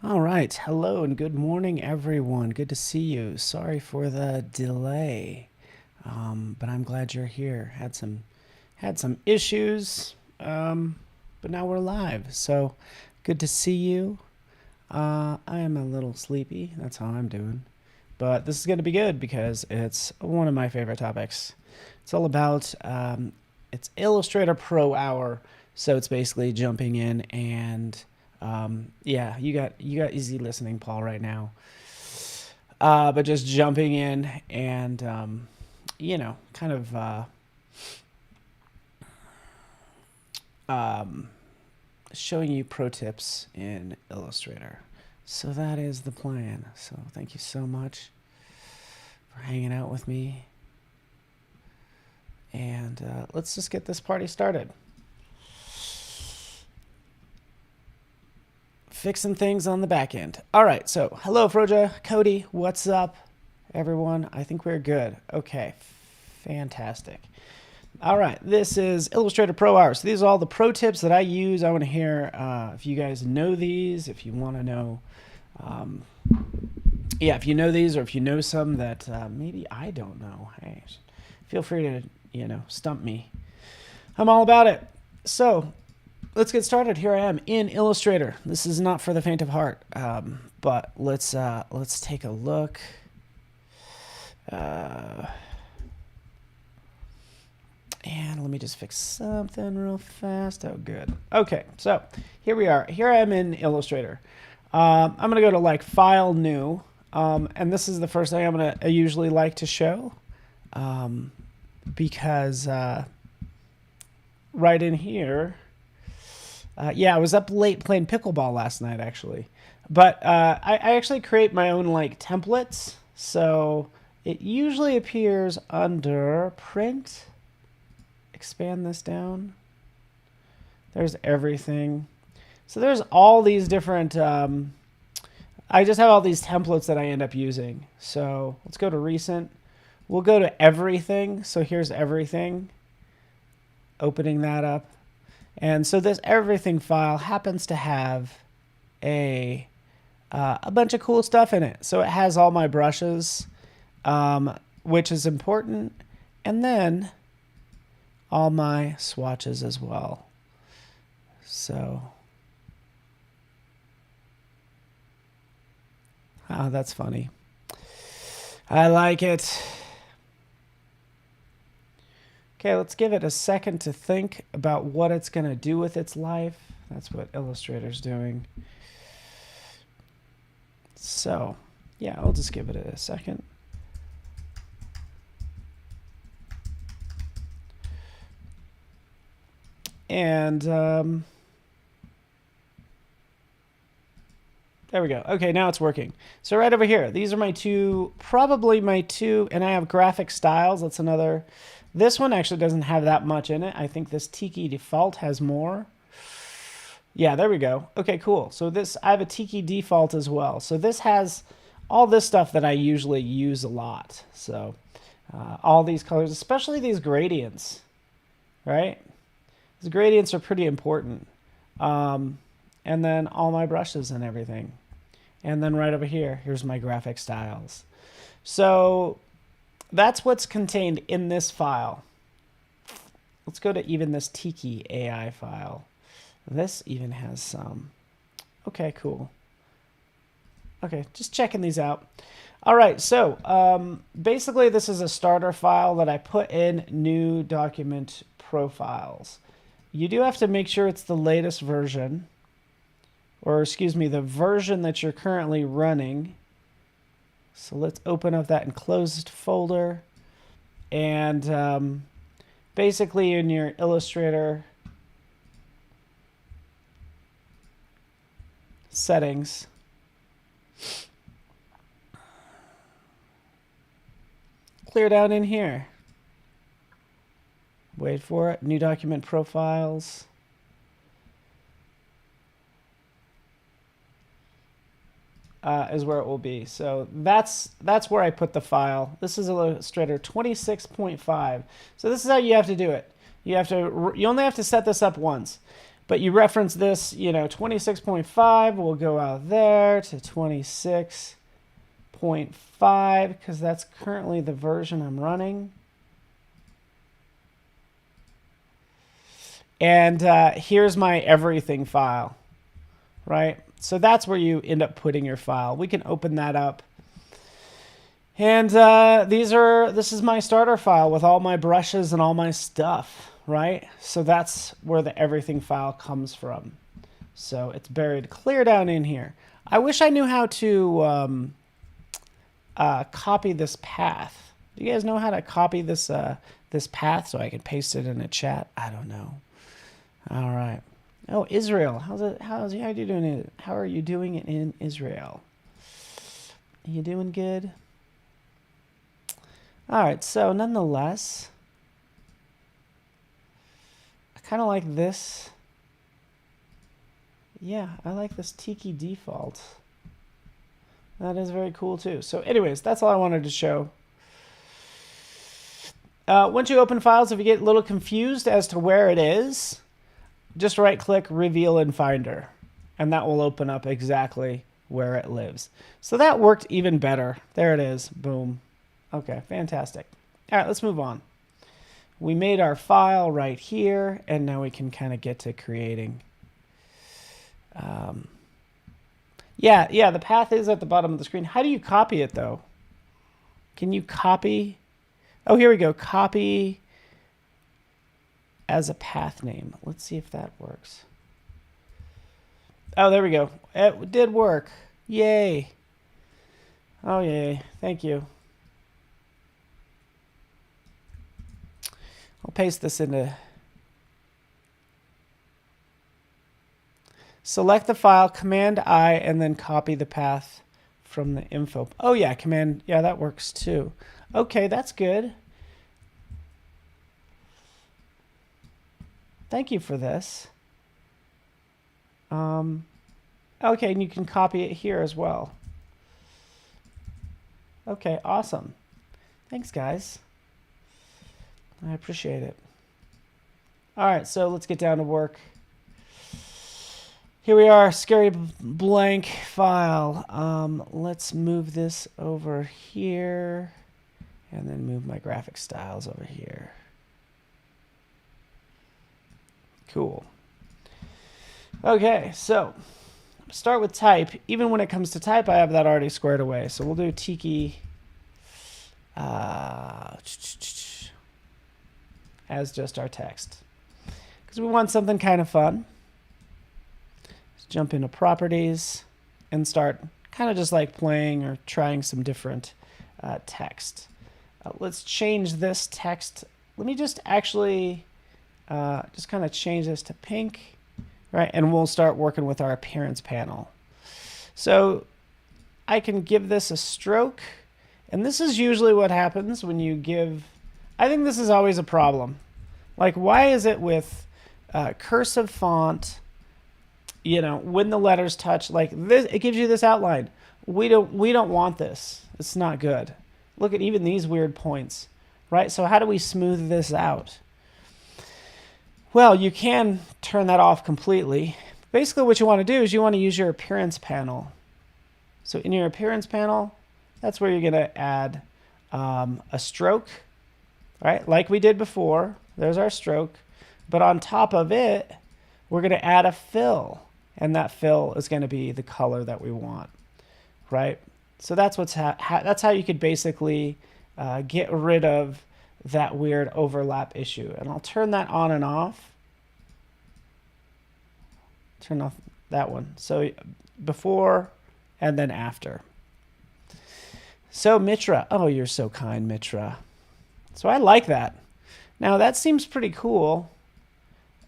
All right. Hello and good morning, everyone. Good to see you. Sorry for the delay, but I'm glad you're here. Had some issues, but now we're live. So good to see you. I am a little sleepy. That's how I'm doing. But this is going to be good because it's one of my favorite topics. It's all about it's Illustrator Pro Hour. So it's basically jumping in and yeah, you got easy listening, Paul, right now. But just jumping in and kind of showing you pro tips in Illustrator. So that is the plan. So thank you so much for hanging out with me. And let's just get this party started. Fixing things on the back end. All right, so hello, Froja, Cody, what's up, everyone? I think we're good. Okay, fantastic. All right, this is Illustrator Pro Hour. So these are all the pro tips that I use. I want to hear if you guys know these, if you want to know, yeah, if you know these or if you know some that maybe I don't know. Hey, feel free to, stump me. I'm all about it. So let's get started. Here I am in Illustrator. This is not for the faint of heart, but let's take a look. And let me just fix something real fast. Oh, good. Okay, so here we are. Here I am in Illustrator. I'm going to go to like File, New, and this is the first thing I usually like to show because right in here. Yeah, I was up late playing pickleball last night, actually. But I actually create my own like templates. So it usually appears under Print. Expand this down. There's everything. So there's all these different, I just have all these templates that I end up using. So let's go to Recent. We'll go to Everything. So here's Everything. Opening that up. And so this everything file happens to have a bunch of cool stuff in it. So it has all my brushes, which is important, and then all my swatches as well. So, that's funny. I like it. Okay, let's give it a second to think about what it's going to do with its life. That's what Illustrator's doing. So, yeah, I'll just give it a second. And there we go. Okay, now it's working. So right over here, these are my probably my two, and I have graphic styles. That's another. This one actually doesn't have that much in it. I think this Tiki default has more. Yeah, there we go. Okay, cool. So I have a Tiki default as well. So this has all this stuff that I usually use a lot. So all these colors, especially these gradients, right? These gradients are pretty important. And then all my brushes and everything. And then right over here, here's my graphic styles. So that's what's contained in this file. Let's go to even this Tiki AI file. This even has some. Okay, cool. Okay, just checking these out. All right, so basically this is a starter file that I put in new document profiles. You do have to make sure it's the latest version, or excuse me, the version that you're currently running. So let's open up that enclosed folder, and basically in your Illustrator settings, clear down in here. Wait for it. New document profiles. Is where it will be. So that's where I put the file. This is Illustrator 26.5. So this is how you have to do it. You only have to set this up once. But you reference this, 26.5 will go out there to 26.5 because that's currently the version I'm running. And here's my everything file, right? So that's where you end up putting your file. We can open that up. And this is my starter file with all my brushes and all my stuff, right? So that's where the everything file comes from. So it's buried clear down in here. I wish I knew how to copy this path. Do you guys know how to copy this this path so I can paste it in a chat? I don't know. All right. Oh, Israel. How are you doing it? How are you doing it in Israel? Are you doing good? All right. So nonetheless, I kind of like this. Yeah, I like this tiki default. That is very cool too. So anyways, that's all I wanted to show. Once you open files, if you get a little confused as to where it is, just right-click Reveal in Finder, and that will open up exactly where it lives. So that worked even better. There it is. Boom. Okay, fantastic. All right, let's move on. We made our file right here, and now we can kind of get to creating. Yeah, the path is at the bottom of the screen. How do you copy it, though? Can you copy? Oh, here we go. Copy as a path name. Let's see if that works. Oh, there we go. It did work. Yay. Oh, yay. Thank you. I'll paste this into... Select the file, Command-I, and then copy the path from the info. Oh, yeah, Command... Yeah, that works too. Okay, that's good. Thank you for this. Okay, and you can copy it here as well. Okay, awesome. Thanks, guys. I appreciate it. All right, so let's get down to work. Here we are, scary blank file. Let's move this over here and then move my graphic styles over here. Cool. Okay, so start with type. Even when it comes to type, I have that already squared away. So we'll do tiki as just our text. Because we want something kind of fun. Let's jump into properties and start kind of just like playing or trying some different text. Let's change this text. Let me just actually just kind of change this to pink, right? And we'll start working with our appearance panel. So I can give this a stroke, and this is usually what happens when you give, I think this is always a problem. Like, why is it with cursive font, when the letters touch, like this, it gives you this outline. We don't want this. It's not good. Look at even these weird points, right? So how do we smooth this out? Well, you can turn that off completely. Basically, what you want to do is you want to use your appearance panel. So in your appearance panel, that's where you're going to add a stroke, right? Like we did before. There's our stroke. But on top of it, we're going to add a fill. And that fill is going to be the color that we want, right? So that's that's how you could basically get rid of that weird overlap issue. And I'll turn that on and off. Turn off that one. So before and then after. So Mitra, oh, you're so kind, Mitra. So I like that. Now that seems pretty cool.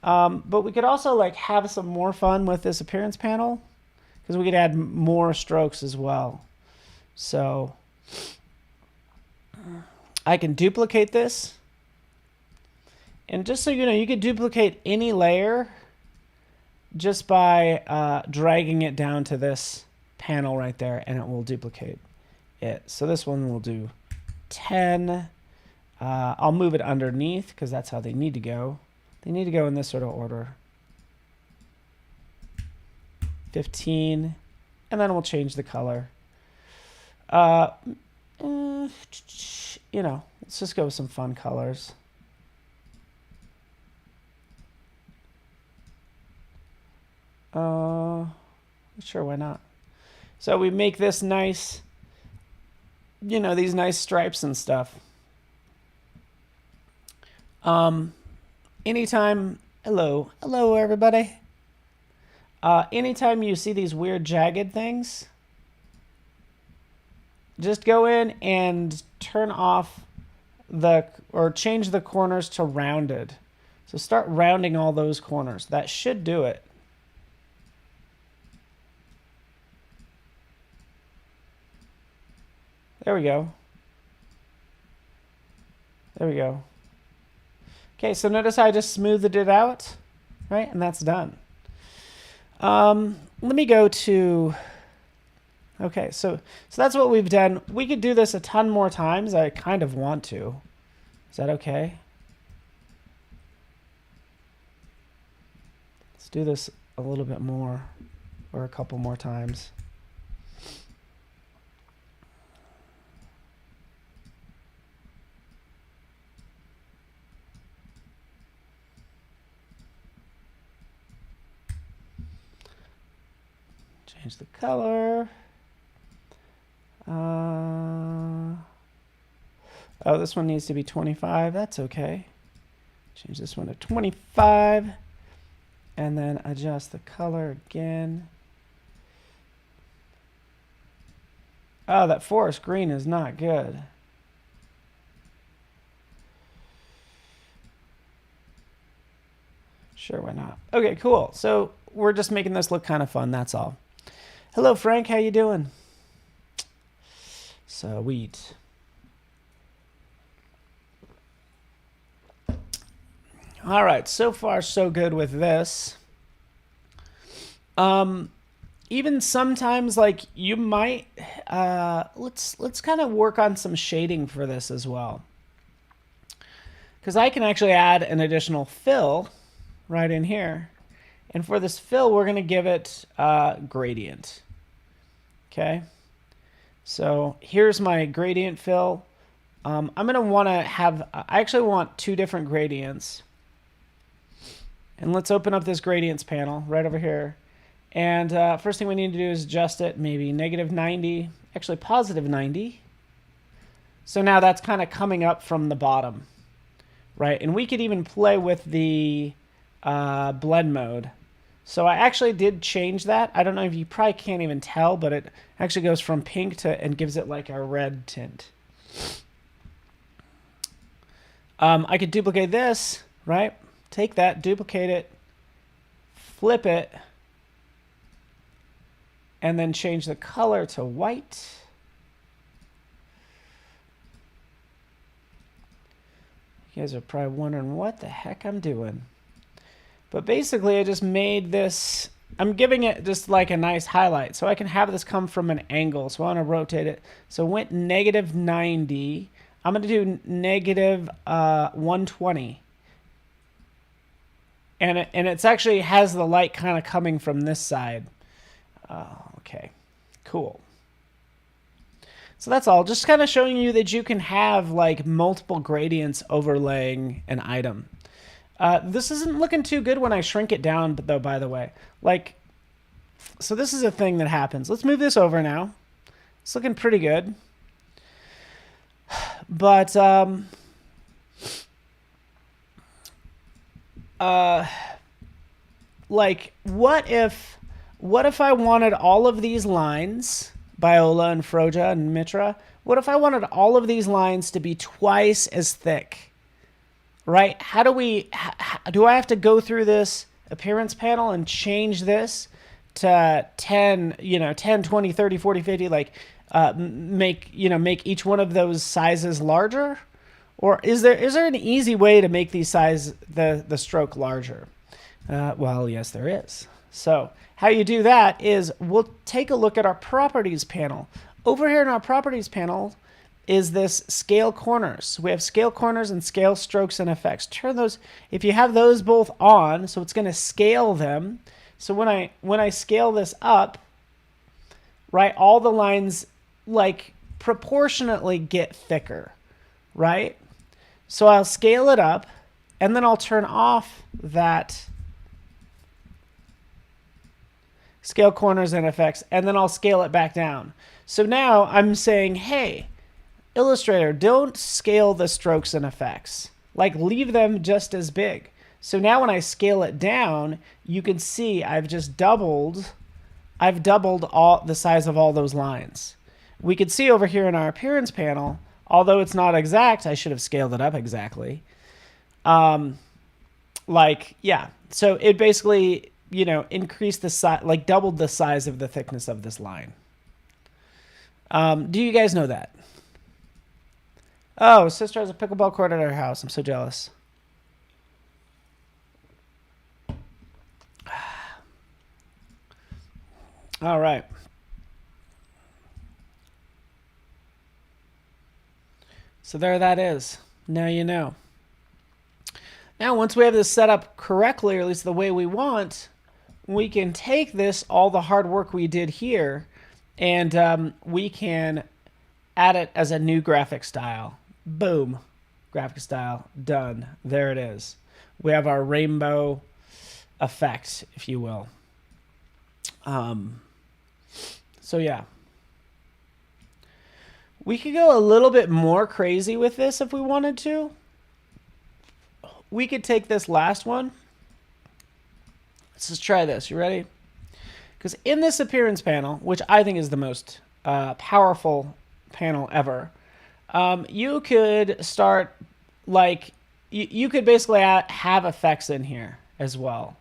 But we could also like have some more fun with this appearance panel because we could add more strokes as well. So I can duplicate this. And just so you know, you could duplicate any layer just by dragging it down to this panel right there, and it will duplicate it. So this one will do 10. I'll move it underneath because that's how they need to go. They need to go in this sort of order. 15, and then we'll change the color. You know, let's just go with some fun colors. Sure, why not? So we make this nice, you know, these nice stripes and stuff. Anytime, hello everybody. Anytime you see these weird jagged things, just go in and turn off or change the corners to rounded. So start rounding all those corners. That should do it. There we go. There we go. Okay, so notice how I just smoothed it out, right? And that's done. Let me go to, okay, so that's what we've done. We could do this a ton more times. I kind of want to. Is that okay? Let's do this a little bit more, or a couple more times. Change the color. Oh, this one needs to be 25. That's okay. Change this one to 25. And then adjust the color again. Oh, that forest green is not good. Sure, why not? Okay, cool. So we're just making this look kind of fun, that's all. Hello, Frank. How you doing? Sweet. All right. So far, so good with this. Even sometimes, like you might, let's kind of work on some shading for this as well, because I can actually add an additional fill right in here. And for this fill, we're going to give it gradient. Okay. So here's my gradient fill. I'm going to want to have, I actually want two different gradients. And let's open up this gradients panel right over here. And first thing we need to do is adjust it, maybe -90, actually +90. So now that's kind of coming up from the bottom, right? And we could even play with the blend mode. So I actually did change that. I don't know if you probably can't even tell, but it actually goes from pink to and gives it like a red tint. I could duplicate this, right? Take that, duplicate it, flip it, and then change the color to white. You guys are probably wondering what the heck I'm doing. But basically, I just made this, I'm giving it just like a nice highlight. So I can have this come from an angle. So I want to rotate it. So it went -90. I'm going to do -120. And it's actually has the light kind of coming from this side. Okay, cool. So that's all. Just kind of showing you that you can have like multiple gradients overlaying an item. This isn't looking too good when I shrink it down, though, by the way. Like, so this is a thing that happens. Let's move this over now. It's looking pretty good. But, like, what if I wanted all of these lines, Biola and Froja and Mitra, what if I wanted all of these lines to be twice as thick? Right? How do I have to go through this appearance panel and change this to 10, 10, 20, 30, 40, 50, like make each one of those sizes larger? Or is there an easy way to make these the stroke larger? Well, yes, there is. So how you do that is we'll take a look at our properties panel. Over here in our properties panel is this scale corners. We have scale corners and scale strokes and effects. Turn those, if you have those both on, so it's going to scale them. So when I scale this up, right, all the lines like proportionately get thicker, right? So I'll scale it up, and then I'll turn off that scale corners and effects, and then I'll scale it back down. So now I'm saying, hey, Illustrator, don't scale the strokes and effects. Like, leave them just as big. So now when I scale it down, you can see I've doubled all the size of all those lines. We could see over here in our appearance panel, although it's not exact, I should have scaled it up exactly. Like, yeah. So it basically, you know, increased the size, like doubled the size of the thickness of this line. Do you guys know that? Oh, sister has a pickleball court at her house. I'm so jealous. All right. So there that is. Now you know. Now, once we have this set up correctly, or at least the way we want, we can take this, all the hard work we did here, and we can add it as a new graphic style. Boom. Graphic style. Done. There it is. We have our rainbow effect, if you will. So yeah. We could go a little bit more crazy with this if we wanted to. We could take this last one. Let's just try this. You ready? Because in this appearance panel, which I think is the most powerful panel ever, you could start, like, you could basically have effects in here as well.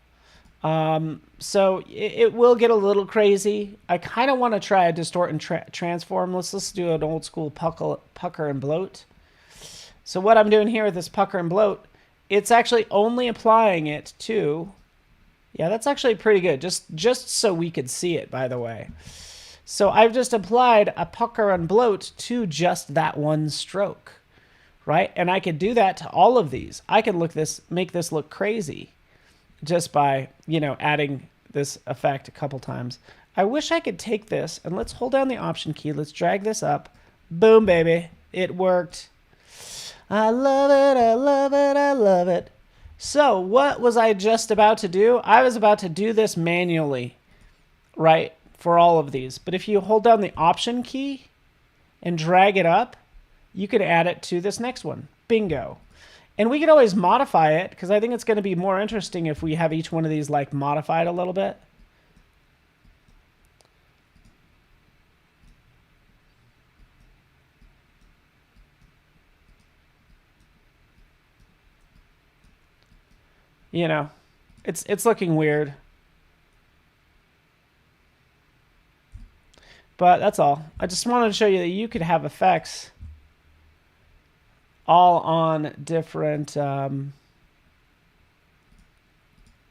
So it will get a little crazy. I kind of want to try a distort and transform. Let's do an old school pucker and bloat. So what I'm doing here with this pucker and bloat, it's actually only applying it to, yeah, that's actually pretty good. Just so we could see it, by the way. So I've just applied a pucker and bloat to just that one stroke, right? And I could do that to all of these. I could make this look crazy just by, you know, adding this effect a couple times. I wish I could take this, and let's hold down the Option key. Let's drag this up. Boom, baby. It worked. I love it, I love it, I love it. So what was I just about to do? I was about to do this manually, right, for all of these. But if you hold down the Option key and drag it up, you could add it to this next one. Bingo. And we could always modify it, because I think it's going to be more interesting if we have each one of these like modified a little bit. You know, it's looking weird. But that's all. I just wanted to show you that you could have effects all on different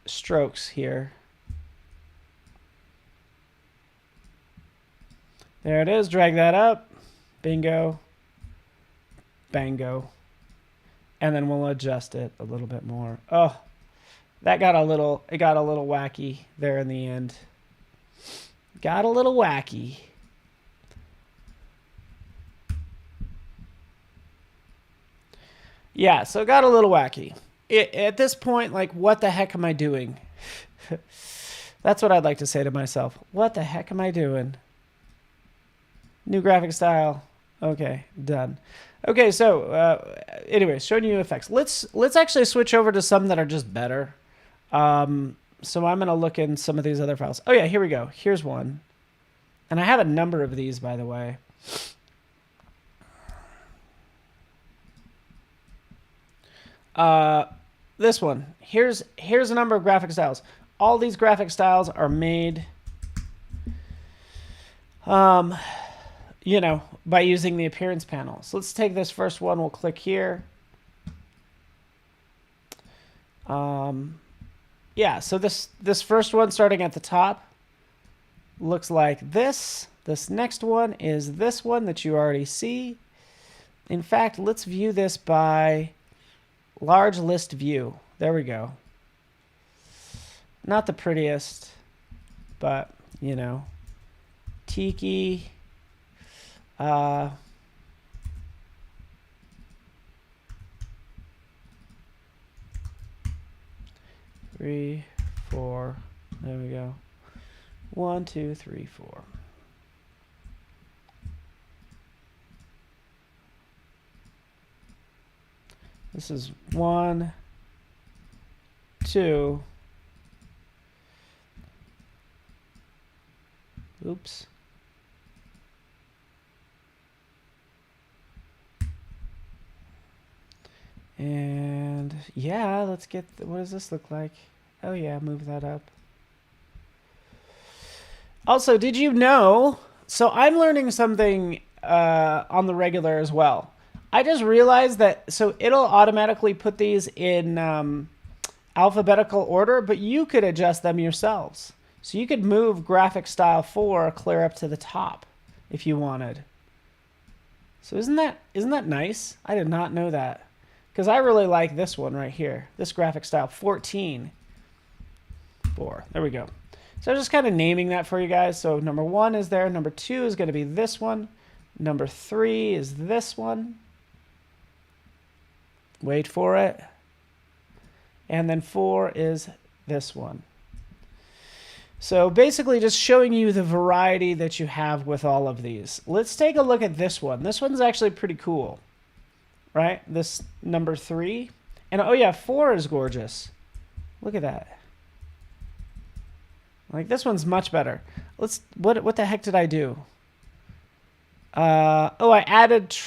strokes here. There it is. Drag that up. Bingo. Bango. And then we'll adjust it a little bit more. Oh, that got a little, it got a little wacky there in the end. Got a little wacky. Yeah, so it got a little wacky. At this point, like, what the heck am I doing? That's what I'd like to say to myself. What the heck am I doing? New graphic style. Okay, done. Okay, so anyway, showing you effects. Let's actually switch over to some that are just better. So I'm gonna look in some of these other files. Oh yeah, here we go. Here's one, and I have a number of these, by the way. This one. Here's a number of graphic styles. All these graphic styles are made, you know, by using the appearance panel. So let's take this first one. We'll click here. Yeah, so this first one starting at the top looks like this. This next one is this one that you already see. In fact, let's view this by large list view. There we go. Not the prettiest. but you know, tiki. 3, 4. There we go. 1, 2, 3, 4. This is 1, 2. Oops. And yeah, let's get, what does this look like? Oh yeah, move that up. Also, did you know, so I'm learning something on the regular as well. I just realized that, so it'll automatically put these in alphabetical order, but you could adjust them yourselves. So you could move graphic style 4 clear up to the top if you wanted. So isn't that nice? I did not know that. Because I really like this one right here. This graphic style 14. 4. There we go. So I'm just kind of naming that for you guys. So number 1 is there. Number 2 is going to be this one. Number 3 is this one. Wait for it. And then 4 is this one. So basically just showing you the variety that you have with all of these. Let's take a look at this one. This one's actually pretty cool. Right? This number 3. And oh yeah, 4 is gorgeous. Look at that. Like this one's much better. Let's, what the heck did I do? Oh, I added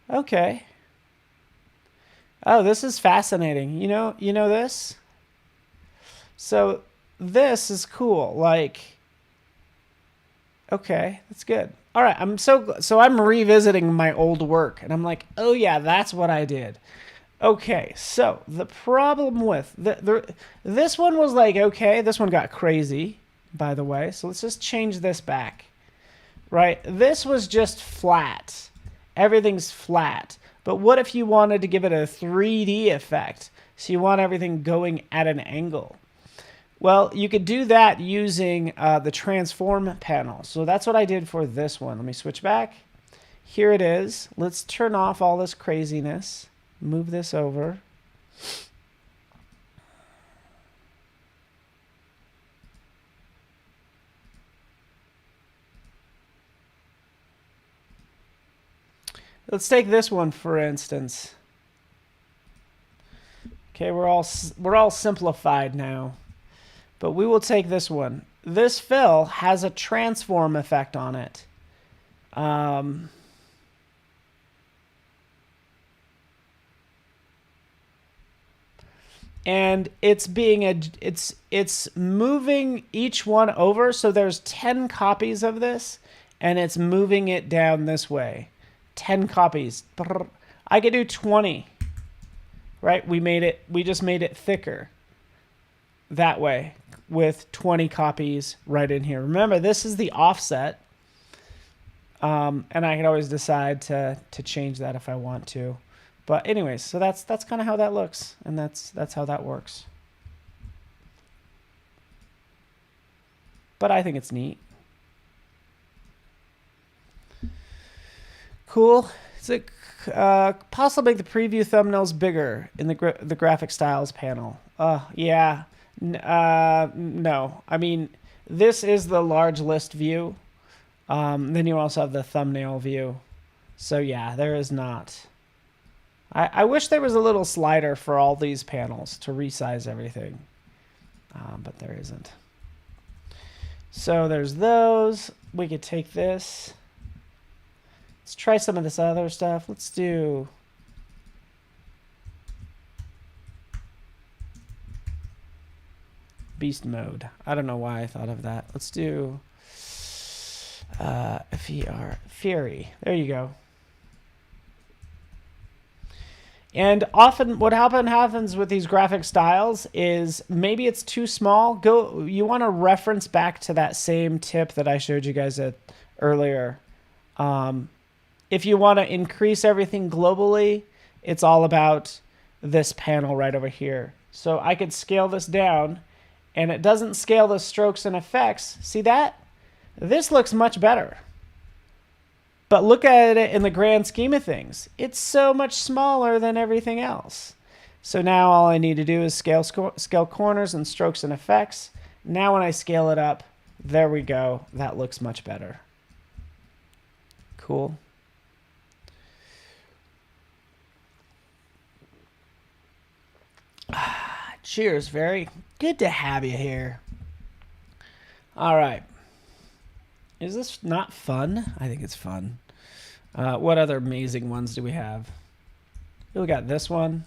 Okay. Oh, this is fascinating. You know this? So this is cool. Like, okay, that's good. All right, so I'm revisiting my old work, and I'm like, oh yeah, that's what I did. Okay, so the problem with this one was like, okay, this one got crazy, by the way. So let's just change this back. Right, this was just flat. Everything's flat. But what if you wanted to give it a 3D effect? So you want everything going at an angle. Well, you could do that using the transform panel. So that's what I did for this one. Let me switch back. Here it is. Let's turn off all this craziness. Move this over. Let's take this one for instance. Okay, we're all simplified now. But we will take this one. This fill has a transform effect on it. And it's moving each one over. So there's 10 copies of this, and it's moving it down this way. 10 copies. I could do 20. Right? We just made it thicker. That way. With 20 copies right in here. Remember, this is the offset. And I can always decide to change that if I want to. But anyways, so that's kind of how that looks. And that's how that works. But I think it's neat. Cool. So possibly make the preview thumbnails bigger in the graphic styles panel. Yeah. No, I mean, this is the large list view. Then you also have the thumbnail view. So yeah, there is not. I wish there was a little slider for all these panels to resize everything. But there isn't. So there's those. We could take this. Let's try some of this other stuff. Let's do... beast mode. I don't know why I thought of that. Let's do Fury. There you go. And often what happens with these graphic styles is maybe it's too small. You want to reference back to that same tip that I showed you guys earlier. if you want to increase everything globally, it's all about this panel right over here. So I could scale this down, and it doesn't scale the strokes and effects. See that? This looks much better. But look at it in the grand scheme of things. It's so much smaller than everything else. So now all I need to do is scale corners and strokes and effects. Now when I scale it up, there we go. That looks much better. Cool. Cheers, very good to have you here. All right. Is this not fun? I think it's fun. What other amazing ones do we have? We got this one.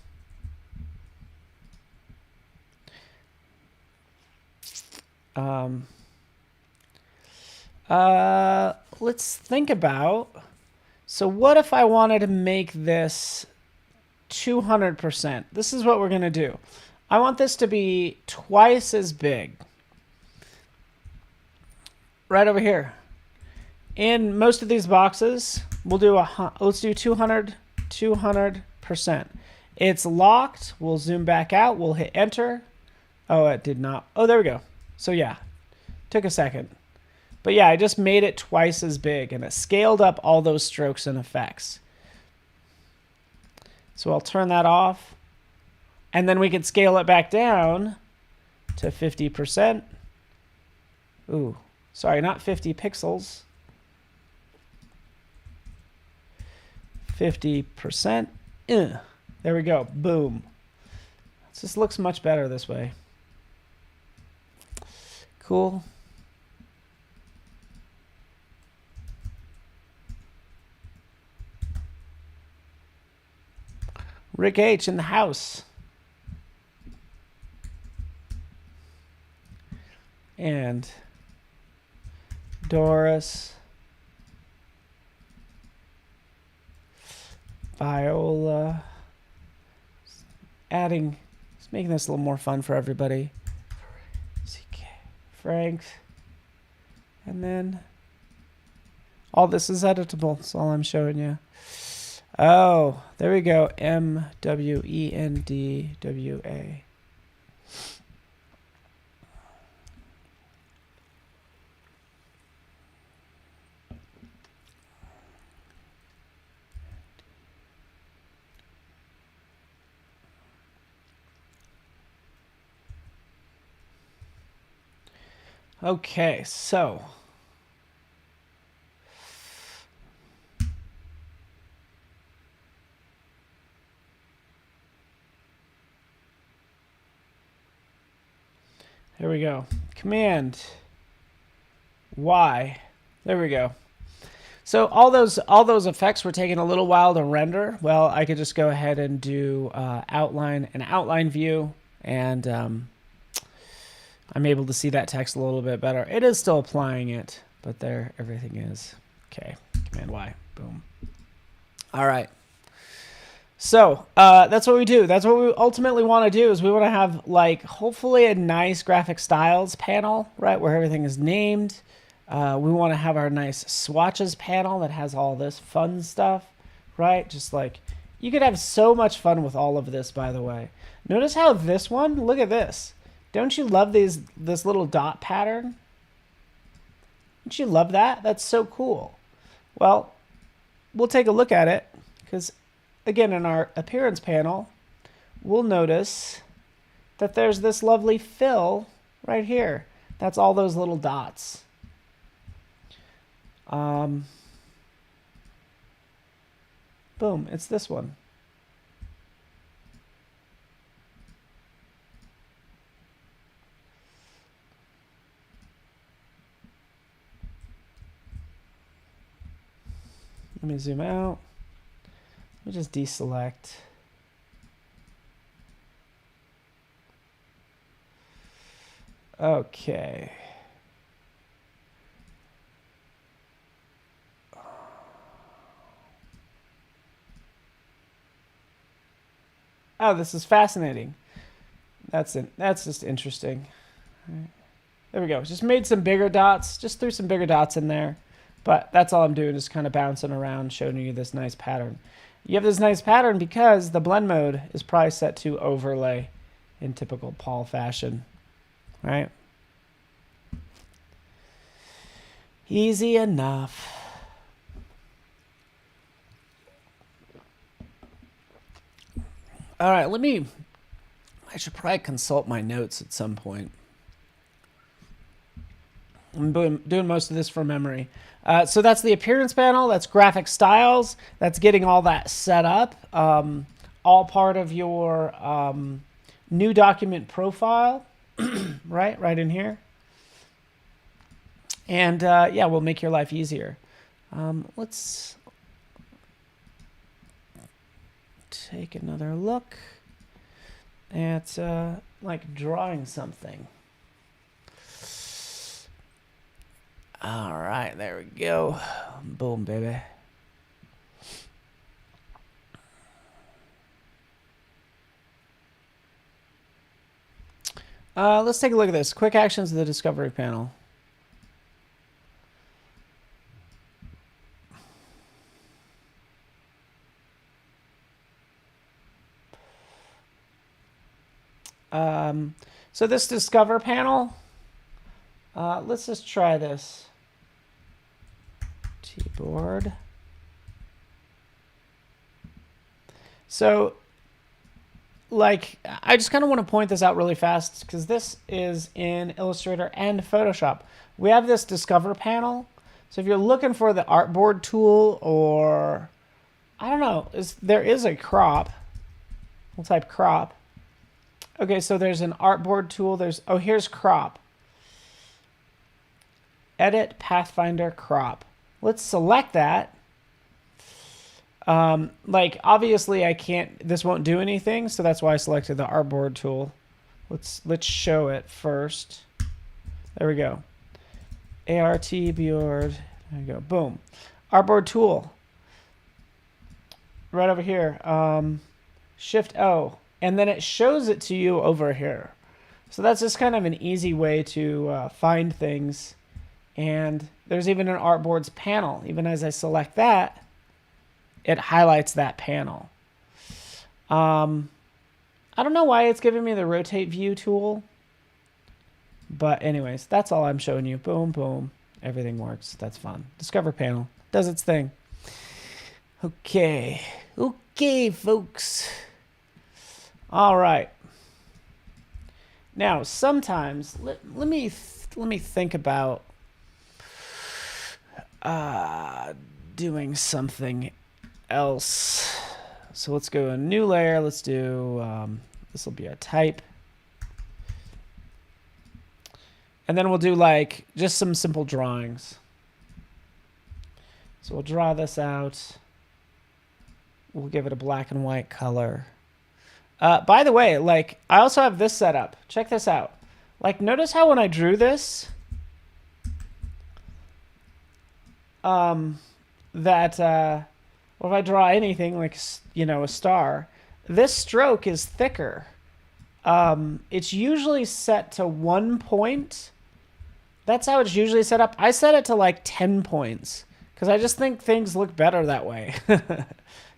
Let's think about, so what if I wanted to make this 200%? This is what we're going to do. I want this to be twice as big. Right over here. In most of these boxes, we'll do let's do 200%. It's locked. We'll zoom back out. We'll hit enter. Oh, it did not. Oh, there we go. So yeah, took a second. But yeah, I just made it twice as big, and it scaled up all those strokes and effects. So I'll turn that off. And then we can scale it back down to 50%. Ooh, sorry, not 50 pixels. 50%. There we go. Boom. It just looks much better this way. Cool. Rick H in the house. And Doris. Viola. Adding, just making this a little more fun for everybody. CK. Frank. And then all this is editable. That's all I'm showing you. Oh, there we go. MWENDWA. Okay, so there we go. Command Y. There we go. So all those effects were taking a little while to render. Well, I could just go ahead and do an outline view, and I'm able to see that text a little bit better. It is still applying it, but there everything is. Okay, Command Y, boom. All right. So that's what we do. That's what we ultimately want to do, is we want to have, like, hopefully a nice graphic styles panel, right, where everything is named. We want to have our nice swatches panel that has all this fun stuff, right? Just like, you could have so much fun with all of this, by the way. Notice how this one, look at this. Don't you love this little dot pattern? Don't you love that? That's so cool. Well, we'll take a look at it, because again, in our appearance panel, we'll notice that there's this lovely fill right here. That's all those little dots. Boom, it's this one. Let me zoom out. Let me just deselect. Okay. Oh, this is fascinating. That's just interesting. All right. There we go. Just made some bigger dots. Just threw some bigger dots in there. But that's all I'm doing, is kind of bouncing around, showing you this nice pattern. You have this nice pattern because the blend mode is probably set to overlay in typical Paul fashion, right? Easy enough. All right, I should probably consult my notes at some point. I'm doing most of this from memory. So that's the appearance panel. That's graphic styles. That's getting all that set up. All part of your new document profile, right in here. And yeah, we'll make your life easier. Let's take another look at like drawing something. All right, there we go. Boom, baby. Let's take a look at this. Quick actions of the discovery panel. So this discover panel, let's just try this. T-board. So, like, I just kind of want to point this out really fast because this is in Illustrator and Photoshop. We have this discover panel. So if you're looking for the artboard tool, or I don't know, there is a crop. We'll type crop. Okay, so there's an artboard tool. Here's crop. Edit Pathfinder crop. Let's select that. Like, obviously I can't, this won't do anything, so that's why I selected the artboard tool. Let's show it first. There we go. ART board. There we go. Boom. Artboard tool. Right over here. Shift O. And then it shows it to you over here. So that's just kind of an easy way to find things. And there's even an artboards panel. Even as I select that, it highlights that panel. I don't know why it's giving me the rotate view tool. But anyways, that's all I'm showing you. Boom, boom. Everything works. That's fun. Discover panel does its thing. Okay. Okay, folks. All right. Now, sometimes let me think about doing something else. So let's go a new layer. Let's do this will be a type. And then we'll do like just some simple drawings. So we'll draw this out. We'll give it a black and white color. By the way, like, I also have this set up. Check this out. Like, notice how when I drew this, or if I draw anything like, you know, a star, this stroke is thicker. It's usually set to 1 point. That's how it's usually set up. I set it to like 10 points because I just think things look better that way.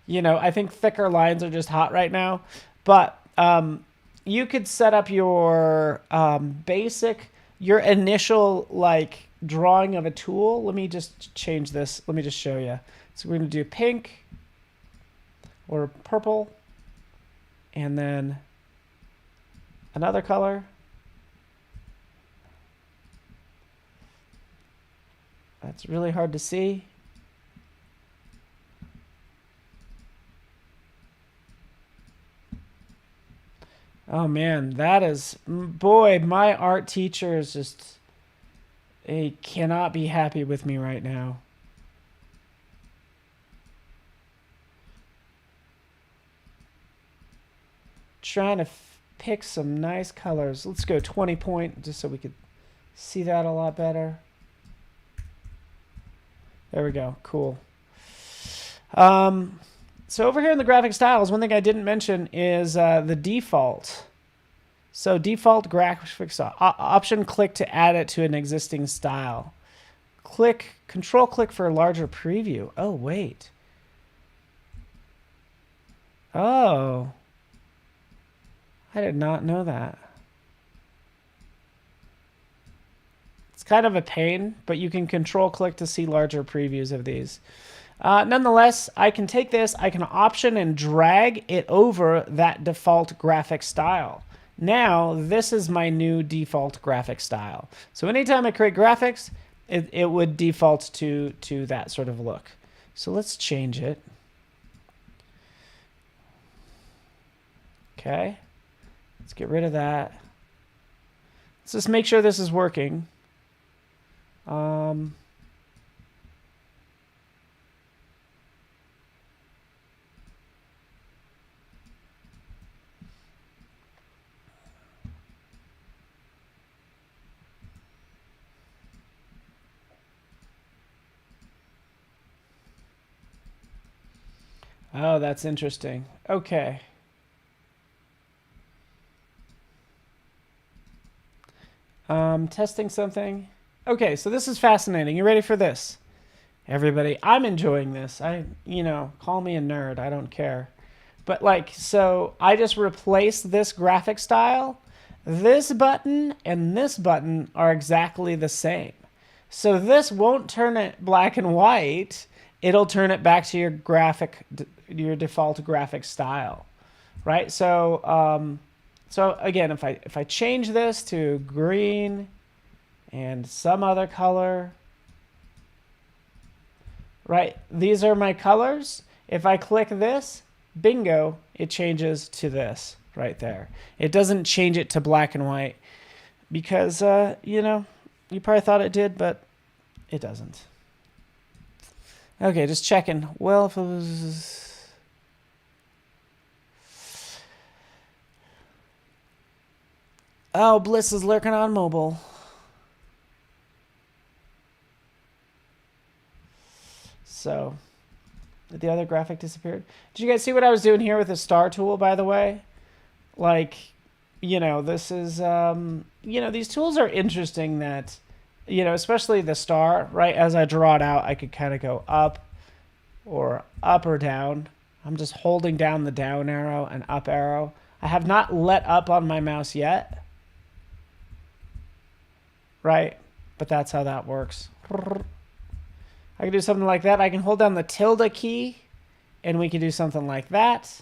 You know, I think thicker lines are just hot right now. But you could set up your your initial like drawing of a tool. Let me just change this. Let me just show you. So we're going to do pink or purple and then another color. That's really hard to see. Oh man, that is, boy, my art teacher is just, he cannot be happy with me right now. Trying to pick some nice colors. Let's go 20 point just so we could see that a lot better. There we go, cool. So over here in the graphic styles, one thing I didn't mention is the default. So default graphics option, click to add it to an existing style. control click for a larger preview. Oh, wait. Oh, I did not know that. It's kind of a pain, but you can control click to see larger previews of these. Nonetheless, I can take this, I can option and drag it over that default graphic style. Now, this is my new default graphic style. So anytime I create graphics, it would default to that sort of look. So let's change it. Okay, let's get rid of that. Let's just make sure this is working. Oh, that's interesting. Okay. Testing something. Okay, so this is fascinating. You ready for this? Everybody, I'm enjoying this. Call me a nerd. I don't care. But so I just replaced this graphic style. This button and this button are exactly the same. So this won't turn it black and white. It'll turn it back to your default graphic style, right? So, so again, if I change this to green and some other color, right? These are my colors. If I click this, bingo, it changes to this right there. It doesn't change it to black and white because, you probably thought it did, but it doesn't. Okay, just checking. Well, if it was... Oh, Bliss is lurking on mobile. So, the other graphic disappeared. Did you guys see what I was doing here with the star tool, by the way? This is, these tools are interesting that, especially the star, right? As I draw it out, I could kind of go up or down. I'm just holding down the down arrow and up arrow. I have not let up on my mouse yet, right? But that's how that works. I can do something like that. I can hold down the tilde key and we can do something like that.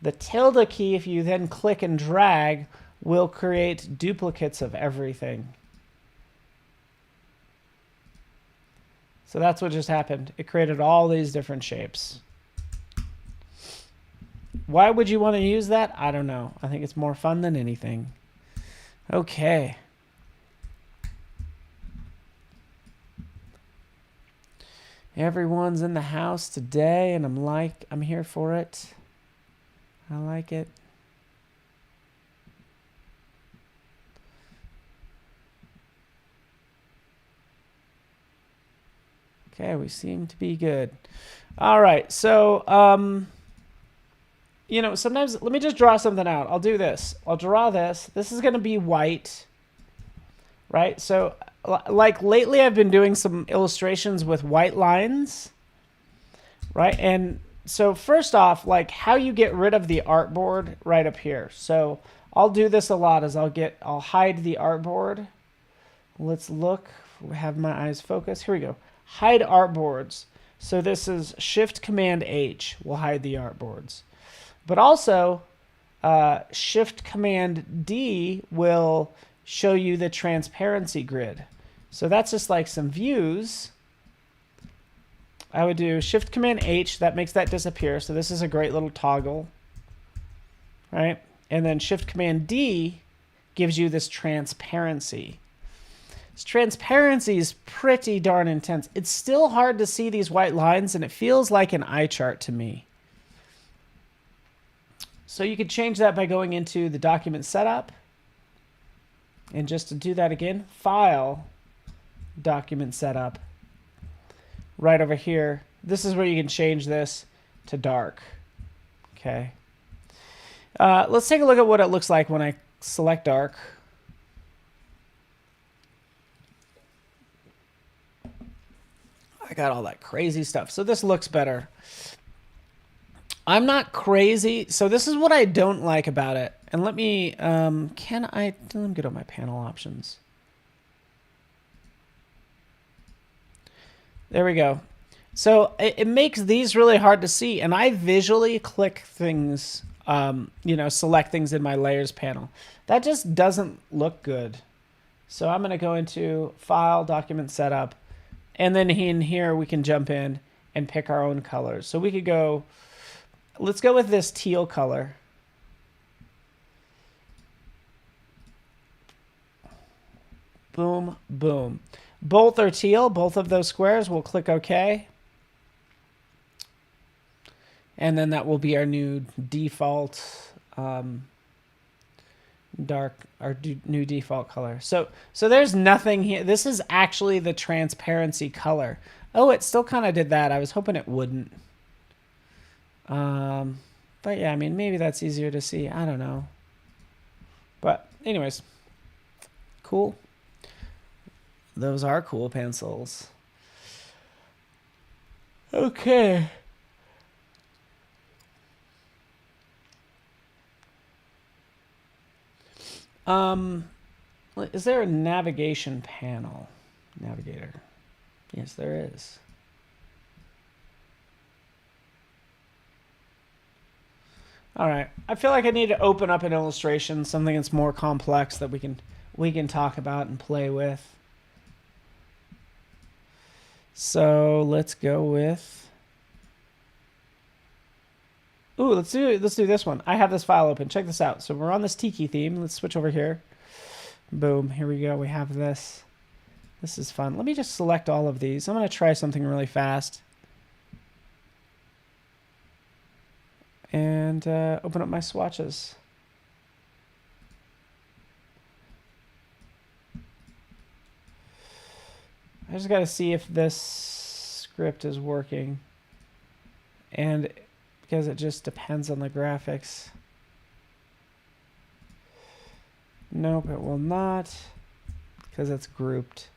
The tilde key, if you then click and drag, will create duplicates of everything. So that's what just happened. It created all these different shapes. Why would you want to use that? I don't know. I think it's more fun than anything. Okay. Everyone's in the house today, and I'm here for it. I like it. Okay, we seem to be good. All right, so, sometimes, let me just draw something out. I'll do this. I'll draw this. This is going to be white, right? So, lately I've been doing some illustrations with white lines, right? And so first off, how you get rid of the artboard right up here. So I'll do this a lot as I'll hide the artboard. Let's look, have my eyes focus. Here we go. Hide artboards. So this is Shift Command H will hide the artboards. But also Shift Command D will show you the transparency grid. So that's just like some views. I would do Shift Command H, that makes that disappear. So this is a great little toggle, right? And then Shift Command D gives you this transparency. This transparency is pretty darn intense. It's still hard to see these white lines, and it feels like an eye chart to me. So you could change that by going into the document setup. And just to do that again, File, Document Setup. Right over here, this is where you can change this to dark. Okay. Let's take a look at what it looks like when I select dark. I got all that crazy stuff. So this looks better. I'm not crazy. So this is what I don't like about it. And let me, let me get on my panel options. There we go. So it makes these really hard to see. And I visually click things, you know, select things in my layers panel. That just doesn't look good. So I'm going to go into File, Document Setup. And then in here, we can jump in and pick our own colors. So we could go, let's go with this teal color. Boom, boom. Both are teal, both of those squares. We'll click OK. And then that will be our new default new default color. So there's nothing here. This is actually the transparency color. Oh, it still kind of did that. I was hoping it wouldn't. But yeah, I mean, maybe that's easier to see. I don't know. But anyways, cool. Those are cool pencils. Okay. Is there a navigation panel? Navigator. Yes, there is. All right. I feel like I need to open up an illustration, something that's more complex that we can talk about and play with. So let's go with. Ooh, let's do this one. I have this file open. Check this out. So we're on this tiki theme. Let's switch over here. Boom. Here we go. We have this. This is fun. Let me just select all of these. I'm going to try something really fast. And open up my swatches. I just got to see if this script is working. And because it just depends on the graphics. Nope, it will not. Because it's grouped.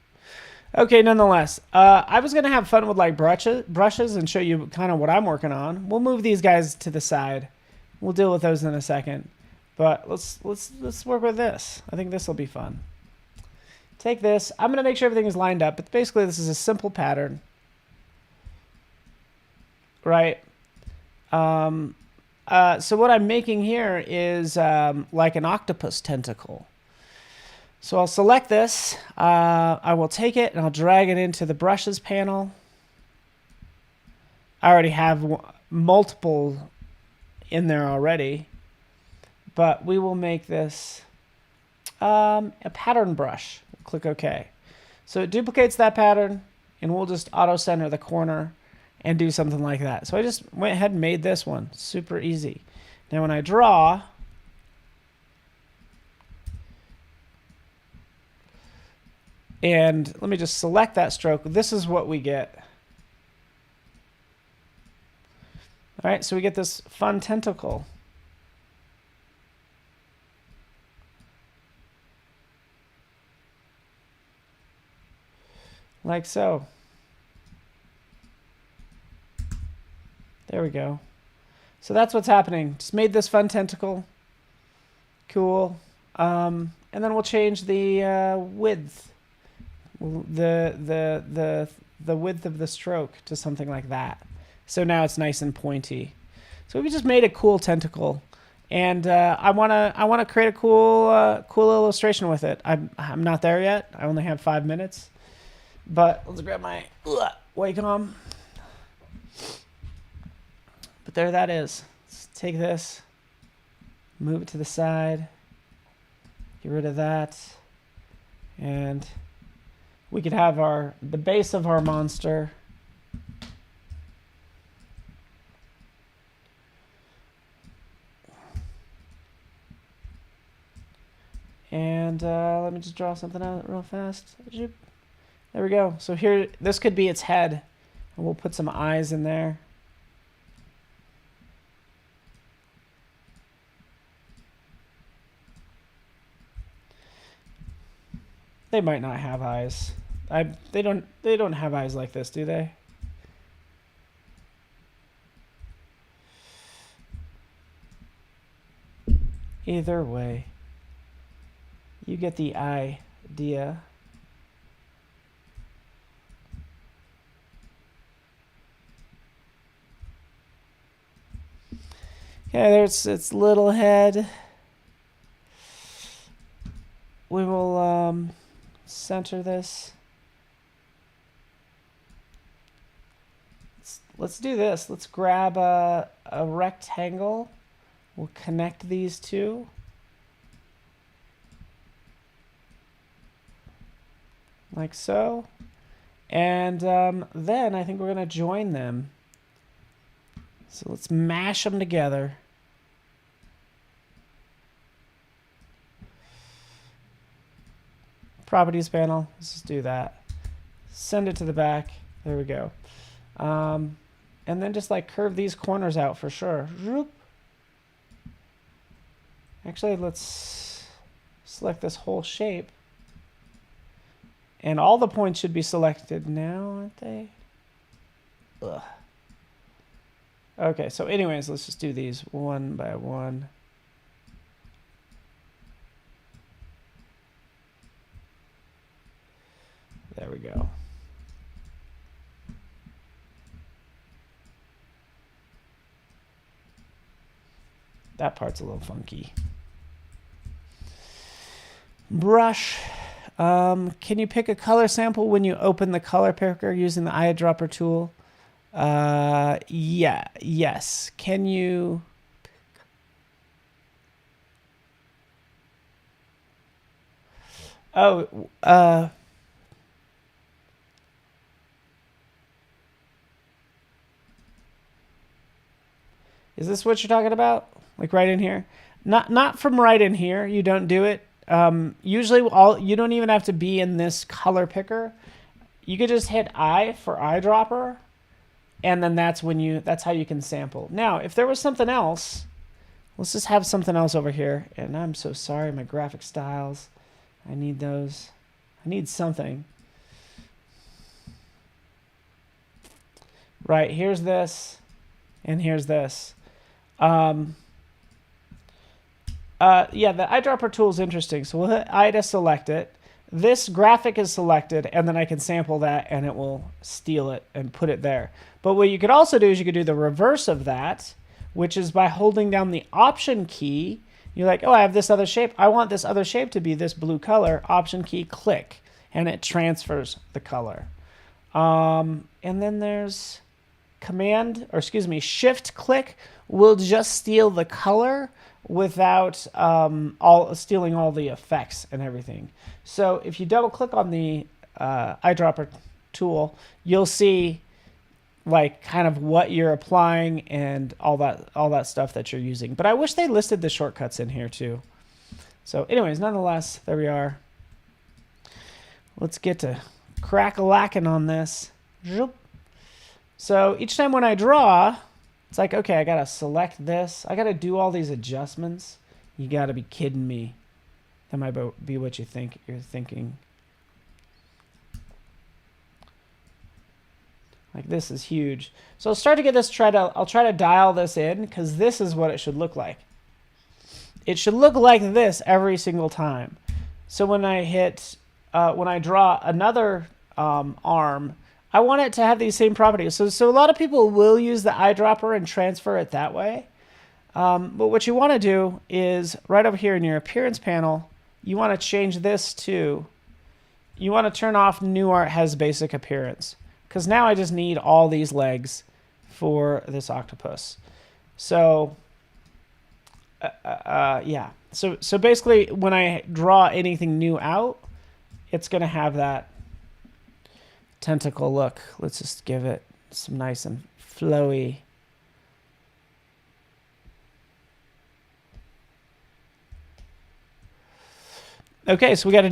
Okay, nonetheless, I was going to have fun with like brushes and show you kind of what I'm working on. We'll move these guys to the side. We'll deal with those in a second. But let's work with this. I think this will be fun. Take this. I'm going to make sure everything is lined up. But basically, this is a simple pattern. Right? So what I'm making here is like an octopus tentacle. So I'll select this. I will take it and I'll drag it into the brushes panel. I already have multiple in there already. But we will make this a pattern brush. Click OK. So it duplicates that pattern, and we'll just auto-center the corner and do something like that. So I just went ahead and made this one. Super easy. Now when I draw, and let me just select that stroke, this is what we get. All right, so we get this fun tentacle. Like so. There we go. So that's what's happening. Just made this fun tentacle. Cool. And then we'll change the width. The width of the stroke to something like that. So now it's nice and pointy. So we just made a cool tentacle. And I wanna create a cool illustration with it. I'm not there yet. I only have 5 minutes. But let's grab my Wacom. But there that is. Let's take this, move it to the side, get rid of that, and we could have the base of our monster. And let me just draw something out real fast. There we go. So here, this could be its head, and we'll put some eyes in there. They might not have eyes. They don't have eyes like this, do they? Either way, you get the idea. Okay, there's its little head. We will center this. Let's do this. Let's grab a rectangle. We'll connect these two. Like so. And then I think we're going to join them. So let's mash them together. Properties panel. Let's just do that. Send it to the back. There we go. And then just like curve these corners out for sure. Actually, let's select this whole shape. And all the points should be selected now, aren't they? Ugh. Okay, so anyways, let's just do these one by one. There we go. That part's a little funky. Brush. Can you pick a color sample when you open the color picker using the eyedropper tool? Yes. Can you... Oh, is this what you're talking about? Like right in here? Not from right in here. You don't do it. Usually you don't even have to be in this color picker. You could just hit I for eyedropper, and then that's how you can sample. Now, if there was something else, let's just have something else over here. And I'm so sorry, my graphic styles. I need those. I need something. Right, here's this, and here's this. Yeah, the eyedropper tool is interesting. So we'll hit I to select it. This graphic is selected, and then I can sample that, and it will steal it and put it there. But what you could also do is you could do the reverse of that, which is by holding down the Option key. You're like, oh, I have this other shape. I want this other shape to be this blue color. Option key, click, and it transfers the color. And then there's Shift click will just steal the color without stealing all the effects and everything. So if you double click on the eyedropper tool, you'll see like kind of what you're applying and all that stuff that you're using. But I wish they listed the shortcuts in here too. So anyways, nonetheless, there we are. Let's get to crack-a-lacking on this. So each time when I draw, it's like, okay, I gotta select this. I gotta do all these adjustments. You gotta be kidding me. That might be what you're thinking. Like this is huge. So I'll start to get this, I'll try to dial this in, because this is what it should look like. It should look like this every single time. So when I draw another arm, I want it to have these same properties. So a lot of people will use the eyedropper and transfer it that way. But what you want to do is right over here in your appearance panel, you want to change this to, you want to turn off New Art has basic appearance. Because now I just need all these legs for this octopus. So, yeah. So basically, when I draw anything new out, it's going to have that tentacle look. Let's just give it some nice and flowy. Okay, so we have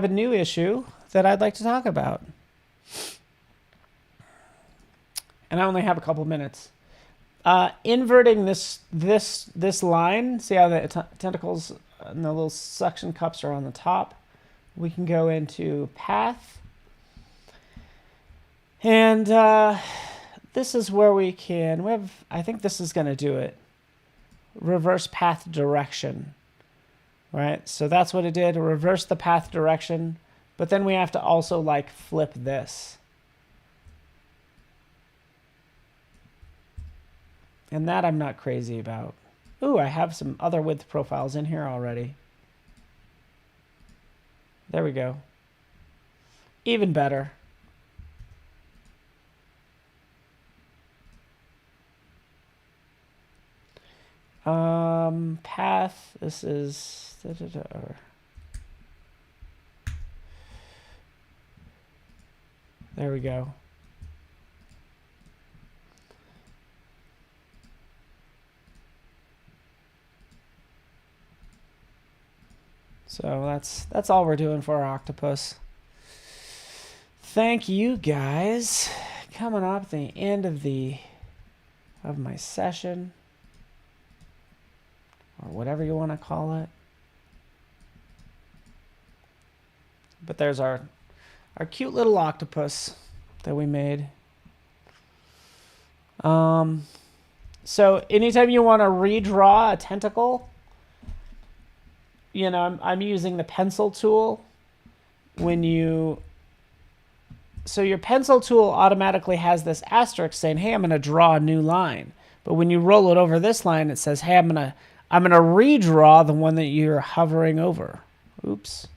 a new issue that I'd like to talk about. And I only have a couple minutes. Inverting this line, see how the tentacles and the little suction cups are on the top. We can go into path. And this is where I think this is going to do it. reverse path direction, right? So that's what it did, reverse the path direction, but then we have to also like flip this. And that I'm not crazy about. Ooh, I have some other width profiles in here already. There we go. Even better. Path, this is there we go. So that's all we're doing for our octopus. Thank you guys. Coming up at the end of my session, or whatever you want to call it. But there's our cute little octopus that we made. So anytime you want to redraw a tentacle, you know, I'm using the pencil tool. So your pencil tool automatically has this asterisk saying, hey, I'm going to draw a new line. But when you roll it over this line, it says, hey, I'm going to redraw the one that you're hovering over. Oops.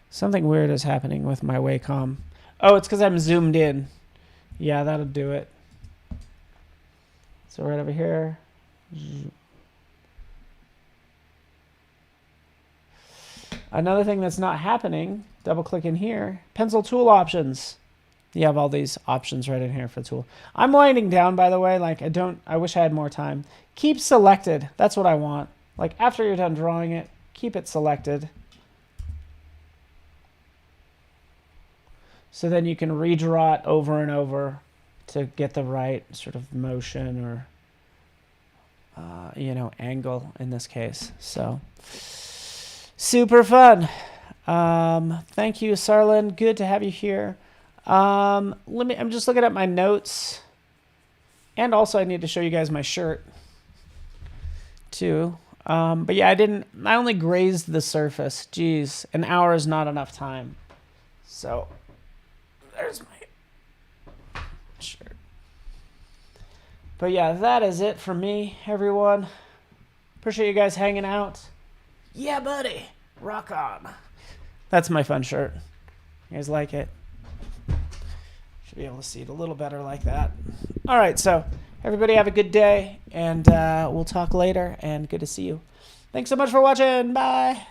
Something weird is happening with my Wacom. Oh, it's because I'm zoomed in. Yeah, that'll do it. So right over here. Another thing that's not happening, double click in here, pencil tool options. You have all these options right in here for the tool. I'm winding down, by the way. Like I wish I had more time. Keep selected. That's what I want. Like after you're done drawing it, keep it selected. So then you can redraw it over and over to get the right sort of motion or, you know, angle in this case. So super fun. Thank you, Sarlin. Good to have you here. I'm just looking at my notes, and also I need to show you guys my shirt too. But yeah, I only grazed the surface. Geez, an hour is not enough time. So there's my shirt. But yeah, that is it for me, everyone. Appreciate you guys hanging out. Yeah, buddy. Rock on. That's my fun shirt. You guys like it? Should be able to see it a little better like that. All right, so everybody have a good day, and we'll talk later, and good to see you. Thanks so much for watching. Bye.